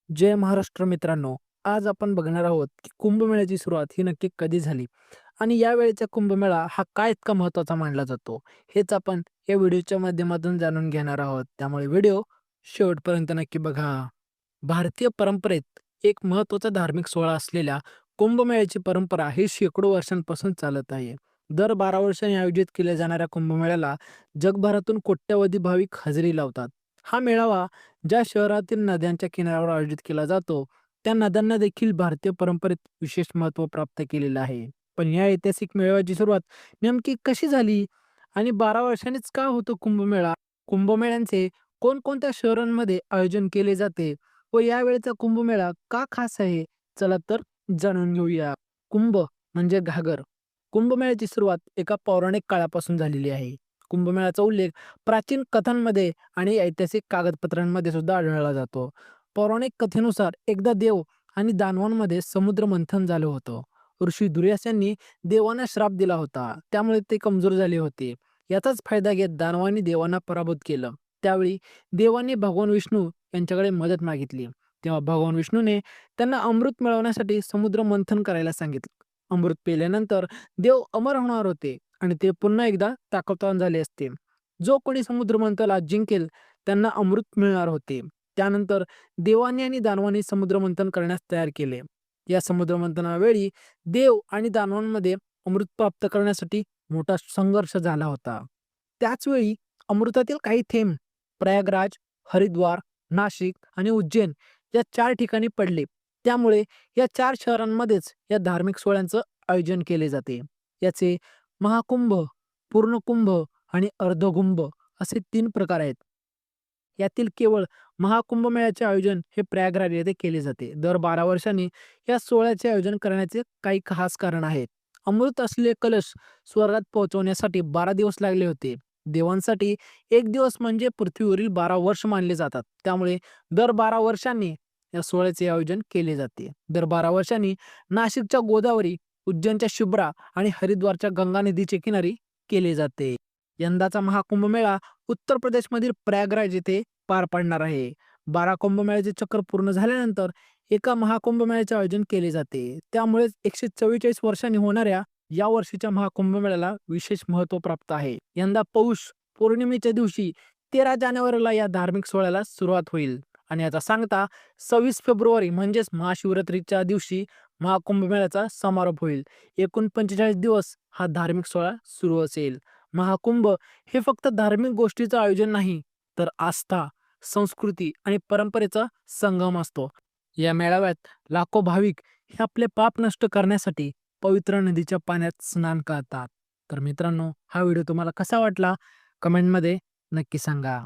जय महाराष्ट्र मित्रांनो. आज आपण बघणार आहोत की कुंभमेळ्याची सुरुवात ही नक्की कधी झाली आणि यावेळेचा कुंभमेळा हा का इतका महत्त्वाचा मानला जातो, हेच आपण या व्हिडिओच्या माध्यमातून जाणून घेणार आहोत. त्यामुळे व्हिडिओ शेवटपर्यंत नक्की बघा. भारतीय परंपरेत एक महत्त्वाचा धार्मिक सोहळा असलेल्या कुंभमेळ्याची परंपरा ही शेकडो वर्षांपासून चालत आहे. दर 12 वर्षांनी आयोजित केल्या जाणाऱ्या कुंभमेळ्याला जगभरातून कोट्यवधी भाविक हजेरी लावतात. हा मेळावा ज्या शहरातील नद्यांच्या किनाऱ्यावर आयोजित केला जातो, त्या नद्यांना देखील भारतीय परंपरेत विशेष महत्त्व प्राप्त केलेलं आहे. पण या ऐतिहासिक मेळाव्याची सुरुवात नेमकी कशी झाली आणि 12 वर्षांनीच का होतो कुंभमेळा? कुंभमेळ्यांचे कोणकोणत्या शहरांमध्ये आयोजन केले जाते व यावेळेचा कुंभमेळा का खास आहे? चला तर जाणून घेऊया. कुंभ म्हणजे घागर. कुंभमेळ्याची सुरुवात एका पौराणिक काळापासून झालेली आहे. कुंभमेळ्याचा उल्लेख प्राचीन कथांमध्ये आणि ऐतिहासिक कागदपत्रांमध्ये सुद्धा आढळला जातो. पौराणिक कथेनुसार एकदा देव आणि दानवांमध्ये समुद्र मंथन झालं होतं. ऋषी दुर्वास यांनी देवांना श्राप दिला होता. त्यामुळे ते कमजोर झाले होते. याचाच फायदा घेत दानवांनी देवांना पराभूत केलं. त्यावेळी देवांनी भगवान विष्णू यांच्याकडे मदत मागितली. तेव्हा भगवान विष्णूने त्यांना अमृत मिळवण्यासाठी समुद्र मंथन करायला सांगितलं. अमृत पिल्यानंतर देव अमर होणार होते आणि ते पुन्हा एकदा ताकदवान झाले असते. जो कोणी समुद्र मंथनाला जिंकेल त्यांना अमृत मिळणार होते. त्यानंतर देवांनी आणि दानवांनी समुद्र मंथन करण्यास तयार केले. या समुद्र मंथनावेळी देव आणि दानवांमध्ये अमृत प्राप्त करण्यासाठी मोठा संघर्ष झाला होता. त्याच वेळी अमृतातील काही थेंब प्रयागराज, हरिद्वार, नाशिक आणि उज्जैन या 4 ठिकाणी पडले. त्यामुळे या 4 शहरांमध्येच या धार्मिक सोहळ्यांचं आयोजन केले जाते. याचे महाकुंभ, पूर्णकुंभ आणि अर्धकुंभ असे 3 प्रकार आहेत. यातील केवळ महाकुंभमेळ्याचे आयोजन हे प्रयागराज येथे केले जाते. दर 12 वर्षांनी या सोहळ्याचे आयोजन करण्याचे काही खास कारण आहेत. अमृत असलेले कलश स्वर्गात पोहोचवण्यासाठी 12 दिवस लागले होते. देवांसाठी 1 दिवस म्हणजे पृथ्वीवरील 12 वर्ष मानले जातात. त्यामुळे दर 12 वर्षांनी या सोहळ्याचे आयोजन केले जाते. दर 12 वर्षांनी नाशिकच्या गोदावरी, उज्जैनच्या शुभ्रा आणि हरिद्वारच्या गंगा नदीचे किनारी केले जाते. यंदाचा महाकुंभ मेळा उत्तर प्रदेशमधील प्रयागराज येथे पार पडणार आहे. 12 कुंभमेळ्याचे चक्र पूर्ण झाल्यानंतर एका महाकुंभमेळ्याचे आयोजन केले जाते. त्यामुळेच 144 वर्षांनी होणाऱ्या या वर्षीच्या महाकुंभमेळ्याला विशेष महत्त्व प्राप्त आहे. यंदा पौष पौर्णिमेच्या दिवशी 13 जानेवारीला या धार्मिक सोहळ्याला सुरुवात होईल आणि याचा सांगता 26 फेब्रुवारी म्हणजेच महाशिवरात्रीच्या दिवशी महाकुंभमेळ्याचा समारोप होईल. एकूण 45 दिवस हा धार्मिक सोहळा सुरू असेल. महाकुंभ हे फक्त धार्मिक गोष्टीचं आयोजन नाही, तर आस्था, संस्कृती आणि परंपरेचा संगम असतो. या मेळाव्यात लाखो भाविक हे आपले पाप नष्ट करण्यासाठी पवित्र नदीच्या पाण्यात स्नान करतात. तर मित्रांनो, हा व्हिडिओ तुम्हाला कसा वाटला? कमेंटमध्ये नक्की सांगा.